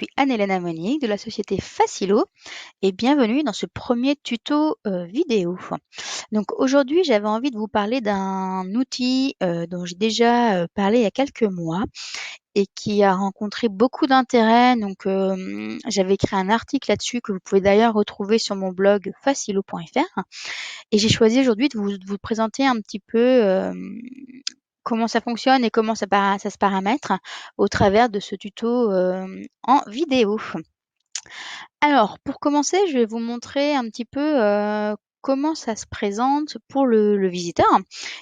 suis Anne-Hélène Amonique de la société Facilo et bienvenue dans ce premier tuto vidéo. Donc aujourd'hui, j'avais envie de vous parler d'un outil dont j'ai déjà parlé il y a quelques mois et qui a rencontré beaucoup d'intérêt. Donc j'avais écrit un article là-dessus que vous pouvez d'ailleurs retrouver sur mon blog facilo.fr et j'ai choisi aujourd'hui de vous présenter un petit peu comment ça fonctionne et comment ça se paramètre au travers de ce tuto en vidéo. Alors, pour commencer, je vais vous montrer un petit peu comment ça se présente pour le visiteur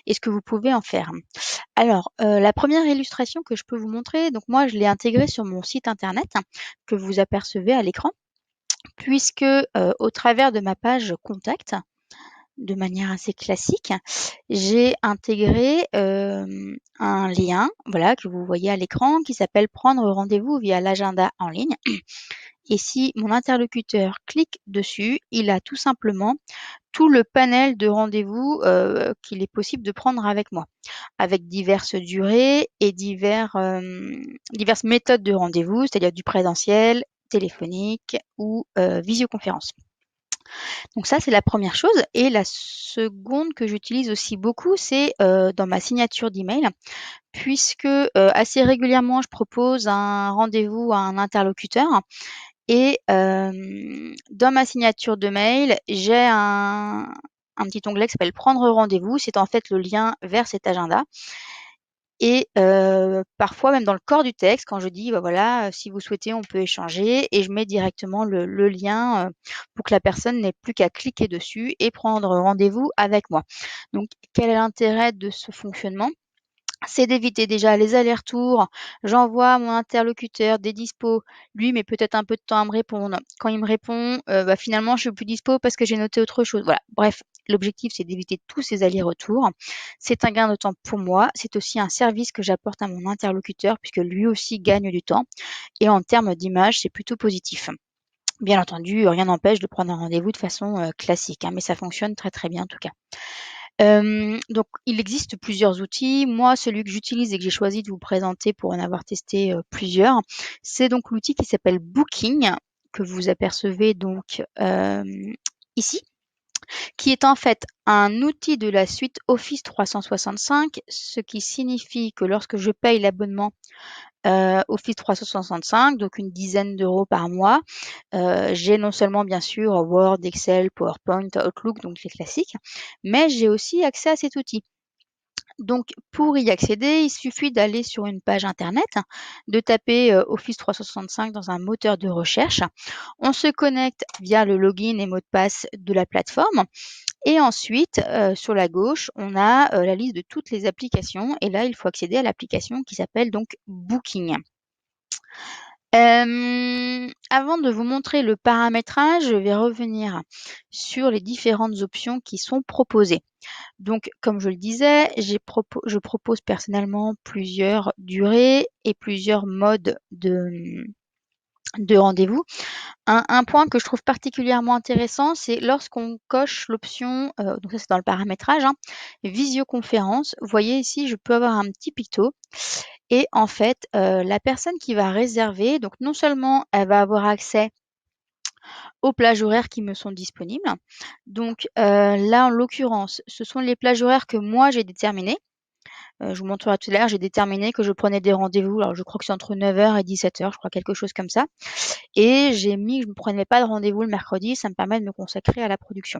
et ce que vous pouvez en faire. Alors, la première illustration que je peux vous montrer, donc moi je l'ai intégrée sur mon site internet que vous apercevez à l'écran, puisque au travers de ma page contact, de manière assez classique, j'ai intégré un lien, voilà, que vous voyez à l'écran, qui s'appelle Prendre rendez-vous via l'agenda en ligne. Et si mon interlocuteur clique dessus, il a tout simplement tout le panel de rendez-vous qu'il est possible de prendre avec moi, avec diverses durées et diverses méthodes de rendez-vous, c'est-à-dire du présentiel, téléphonique ou visioconférence. Donc ça, c'est la première chose. Et la seconde que j'utilise aussi beaucoup, c'est dans ma signature d'email, puisque assez régulièrement, je propose un rendez-vous à un interlocuteur. Et dans ma signature de mail, j'ai un petit onglet qui s'appelle Prendre rendez-vous. C'est en fait le lien vers cet agenda. Et parfois, même dans le corps du texte, quand je dis, bah voilà, si vous souhaitez, on peut échanger, et je mets directement le lien pour que la personne n'ait plus qu'à cliquer dessus et prendre rendez-vous avec moi. Donc, quel est l'intérêt de ce fonctionnement? C'est d'éviter déjà les allers-retours. J'envoie à mon interlocuteur des dispos. Lui met peut-être un peu de temps à me répondre. Quand il me répond, bah, finalement, je suis plus dispo parce que j'ai noté autre chose. Voilà. Bref, l'objectif, c'est d'éviter tous ces allers-retours. C'est un gain de temps pour moi. C'est aussi un service que j'apporte à mon interlocuteur puisque lui aussi gagne du temps. Et en termes d'image, c'est plutôt positif. Bien entendu, rien n'empêche de prendre un rendez-vous de façon classique, hein, mais ça fonctionne très très bien en tout cas. Donc il existe plusieurs outils. Moi, celui que j'utilise et que j'ai choisi de vous présenter pour en avoir testé plusieurs, c'est donc l'outil qui s'appelle Booking, que vous apercevez donc ici, qui est en fait un outil de la suite Office 365, ce qui signifie que lorsque je paye l'abonnement Office 365, donc une dizaine d'euros par mois, j'ai non seulement bien sûr Word, Excel, PowerPoint, Outlook, donc les classiques, mais j'ai aussi accès à cet outil. Donc pour y accéder, il suffit d'aller sur une page internet, de taper Office 365 dans un moteur de recherche. On se connecte via le login et mot de passe de la plateforme. Et ensuite, sur la gauche, on a la liste de toutes les applications. Et là, il faut accéder à l'application qui s'appelle donc Booking. Avant de vous montrer le paramétrage, je vais revenir sur les différentes options qui sont proposées. Donc, comme je le disais, je propose personnellement plusieurs durées et plusieurs modes de rendez-vous. Un point que je trouve particulièrement intéressant, c'est lorsqu'on coche l'option, donc ça c'est dans le paramétrage, hein, visioconférence. Vous voyez ici, je peux avoir un petit picto et en fait, la personne qui va réserver, donc non seulement elle va avoir accès aux plages horaires qui me sont disponibles. Donc là, en l'occurrence, ce sont les plages horaires que moi j'ai déterminées. Je vous montrerai tout à l'heure, j'ai déterminé que je prenais des rendez-vous, alors je crois que c'est entre 9h et 17h, je crois quelque chose comme ça. Et j'ai mis que je ne prenais pas de rendez-vous le mercredi, ça me permet de me consacrer à la production.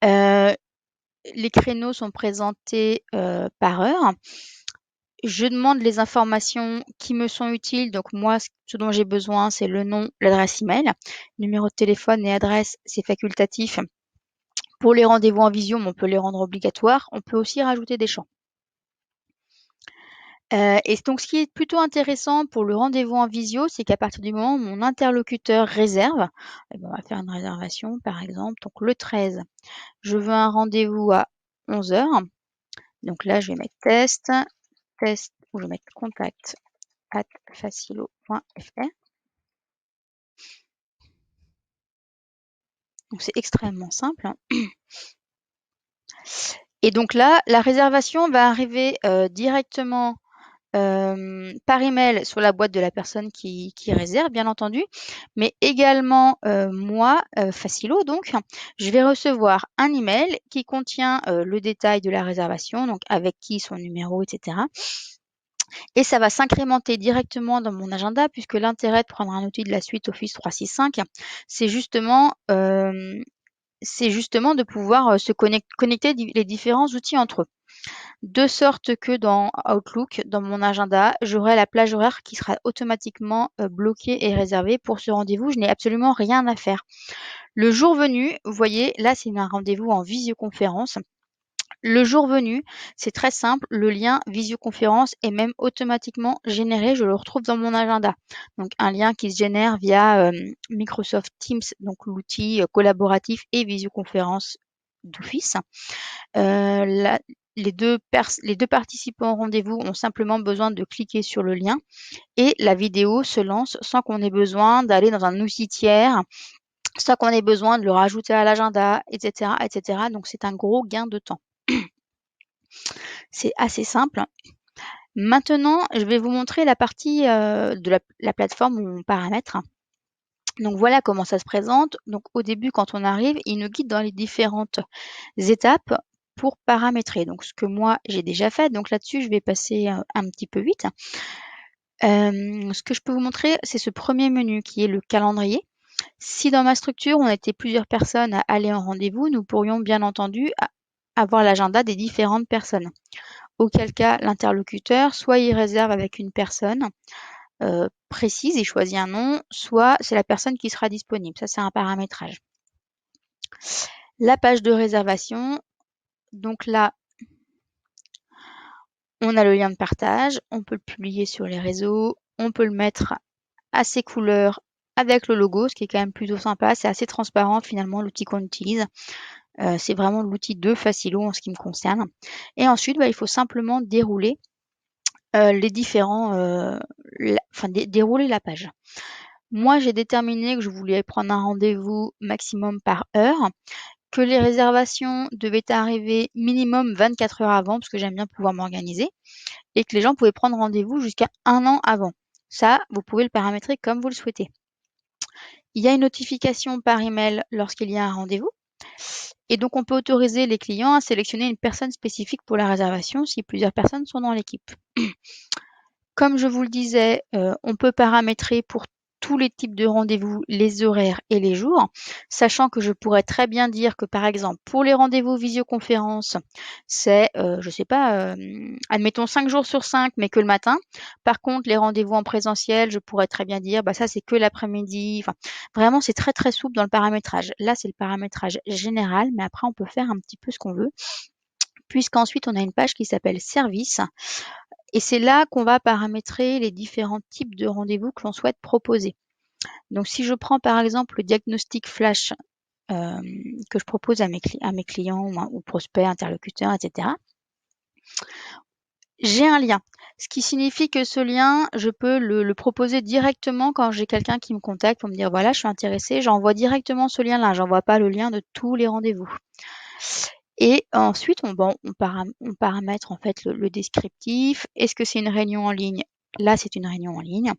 Les créneaux sont présentés par heure. Je demande les informations qui me sont utiles. Donc moi, ce dont j'ai besoin, c'est le nom, l'adresse email, numéro de téléphone et adresse, c'est facultatif. Pour les rendez-vous en visio, on peut les rendre obligatoires. On peut aussi rajouter des champs. Et donc ce qui est plutôt intéressant pour le rendez-vous en visio, c'est qu'à partir du moment où mon interlocuteur réserve, eh ben, on va faire une réservation par exemple, donc le 13, je veux un rendez-vous à 11h. Donc là, je vais mettre test, ou je vais mettre contact@facilo.fr. Donc c'est extrêmement simple, hein. Et donc là, la réservation va arriver directement par email sur la boîte de la personne qui réserve, bien entendu, mais également, moi, Facilo donc, je vais recevoir un email qui contient, le détail de la réservation, donc avec qui, son numéro et cetera, et ça va s'incrémenter directement dans mon agenda puisque l'intérêt de prendre un outil de la suite Office 365, c'est justement, de pouvoir, se connecter les différents outils entre eux. De sorte que dans Outlook, dans mon agenda, j'aurai la plage horaire qui sera automatiquement bloquée et réservée pour ce rendez-vous. Je n'ai absolument rien à faire. Le jour venu, vous voyez, là c'est un rendez-vous en visioconférence. Le jour venu, c'est très simple, le lien visioconférence est même automatiquement généré, je le retrouve dans mon agenda. Donc un lien qui se génère via Microsoft Teams, donc l'outil collaboratif et visioconférence d'Office. La les 2 participants au rendez-vous ont simplement besoin de cliquer sur le lien et la vidéo se lance sans qu'on ait besoin d'aller dans un outil tiers, sans qu'on ait besoin de le rajouter à l'agenda et cetera et cetera. Donc c'est un gros gain de temps. C'est assez simple. Maintenant, je vais vous montrer la partie, de la plateforme où on paramètre. Donc voilà comment ça se présente. Donc au début, quand on arrive, il nous guide dans les différentes étapes pour paramétrer. Donc ce que moi j'ai déjà fait. Donc là-dessus, je vais passer un petit peu vite. Ce que je peux vous montrer, c'est ce premier menu qui est le calendrier. Si dans ma structure, on était plusieurs personnes à aller en rendez-vous, nous pourrions bien entendu avoir l'agenda des différentes personnes. Auquel cas, l'interlocuteur, soit il réserve avec une personne, précise, il choisit un nom, soit c'est la personne qui sera disponible. Ça, c'est un paramétrage. La page de réservation, donc là, on a le lien de partage, on peut le publier sur les réseaux, on peut le mettre à ses couleurs avec le logo, ce qui est quand même plutôt sympa. C'est assez transparent finalement l'outil qu'on utilise. C'est vraiment l'outil de Facilo en ce qui me concerne. Et ensuite, il faut simplement dérouler les différents, dérouler la page. Moi, j'ai déterminé que je voulais prendre un rendez-vous maximum par heure, que les réservations devaient arriver minimum 24 heures avant, parce que j'aime bien pouvoir m'organiser, et que les gens pouvaient prendre rendez-vous jusqu'à 1 an avant. Ça, vous pouvez le paramétrer comme vous le souhaitez. Il y a une notification par email lorsqu'il y a un rendez-vous. Et donc, on peut autoriser les clients à sélectionner une personne spécifique pour la réservation si plusieurs personnes sont dans l'équipe. Comme je vous le disais, on peut paramétrer pour tous les types de rendez-vous, les horaires et les jours, sachant que je pourrais très bien dire que, par exemple, pour les rendez-vous visioconférence, c'est, je sais pas, admettons 5 jours sur 5, mais que le matin. Par contre, les rendez-vous en présentiel, je pourrais très bien dire, ça, c'est que l'après-midi. Enfin, vraiment, c'est très, très souple dans le paramétrage. Là, c'est le paramétrage général, mais après, on peut faire un petit peu ce qu'on veut, puisqu'ensuite, on a une page qui s'appelle Service. Et c'est là qu'on va paramétrer les différents types de rendez-vous que l'on souhaite proposer. Donc si je prends par exemple le diagnostic flash que je propose à mes clients ou prospects, interlocuteurs, etc., j'ai un lien. Ce qui signifie que ce lien, je peux le proposer directement quand j'ai quelqu'un qui me contacte pour me dire voilà, je suis intéressée, j'envoie directement ce lien-là, j'envoie pas le lien de tous les rendez-vous. Et ensuite, on paramètre en fait le descriptif. Est-ce que c'est une réunion en ligne? Là, c'est une réunion en ligne.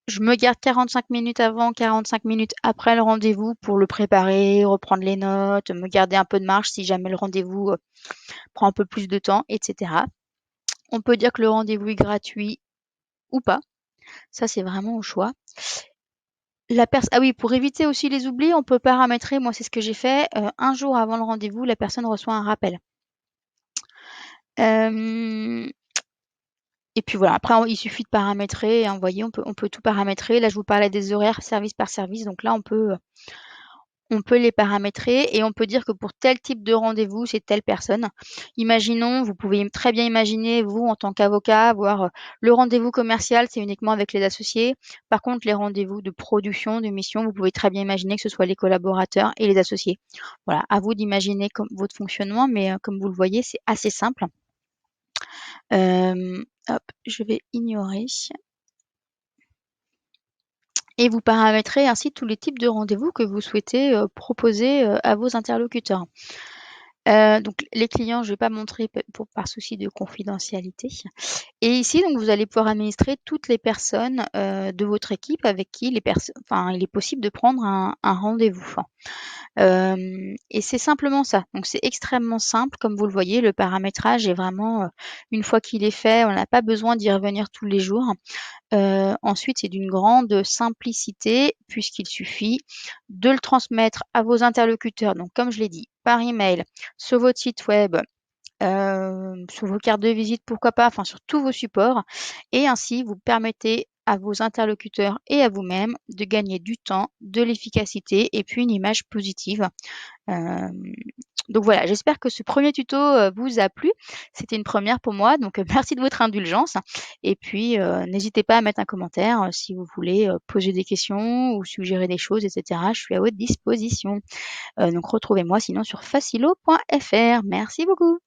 Je me garde 45 minutes avant, 45 minutes après le rendez-vous pour le préparer, reprendre les notes, me garder un peu de marge si jamais le rendez-vous prend un peu plus de temps, etc. On peut dire que le rendez-vous est gratuit ou pas. Ça, c'est vraiment au choix. Ah oui, pour éviter aussi les oublis, on peut paramétrer, moi c'est ce que j'ai fait, un jour avant le rendez-vous, la personne reçoit un rappel. Euh, Et puis voilà, après il suffit de paramétrer et envoyer, on peut tout paramétrer. Là, je vous parlais des horaires service par service, donc là on peut les paramétrer et on peut dire que pour tel type de rendez-vous, c'est telle personne. Imaginons, vous pouvez très bien imaginer, vous, en tant qu'avocat, voir le rendez-vous commercial, c'est uniquement avec les associés. Par contre, les rendez-vous de production, de mission, vous pouvez très bien imaginer que ce soit les collaborateurs et les associés. Voilà, à vous d'imaginer votre fonctionnement, mais comme vous le voyez, c'est assez simple. Hop, je vais ignorer. Et vous paramétrez ainsi tous les types de rendez-vous que vous souhaitez proposer à vos interlocuteurs. Donc les clients, je vais pas montrer par souci de confidentialité. Et ici, donc, vous allez pouvoir administrer toutes les personnes de votre équipe avec qui il est possible de prendre un rendez-vous. Et c'est simplement ça. Donc c'est extrêmement simple, comme vous le voyez, le paramétrage est vraiment, une fois qu'il est fait, on n'a pas besoin d'y revenir tous les jours. Ensuite, c'est d'une grande simplicité puisqu'il suffit de le transmettre à vos interlocuteurs, donc comme je l'ai dit, par email, sur votre site web, sur vos cartes de visite, pourquoi pas, enfin sur tous vos supports. Et ainsi, vous permettez à vos interlocuteurs et à vous-même de gagner du temps, de l'efficacité et puis une image positive. Hem, donc voilà, j'espère que ce premier tuto, vous a plu. C'était une première pour moi, donc merci de votre indulgence et puis, n'hésitez pas à mettre un commentaire, si vous voulez, poser des questions ou suggérer des choses et cetera. Je suis à votre disposition. Donc retrouvez-moi sinon sur facilo.fr. Merci beaucoup.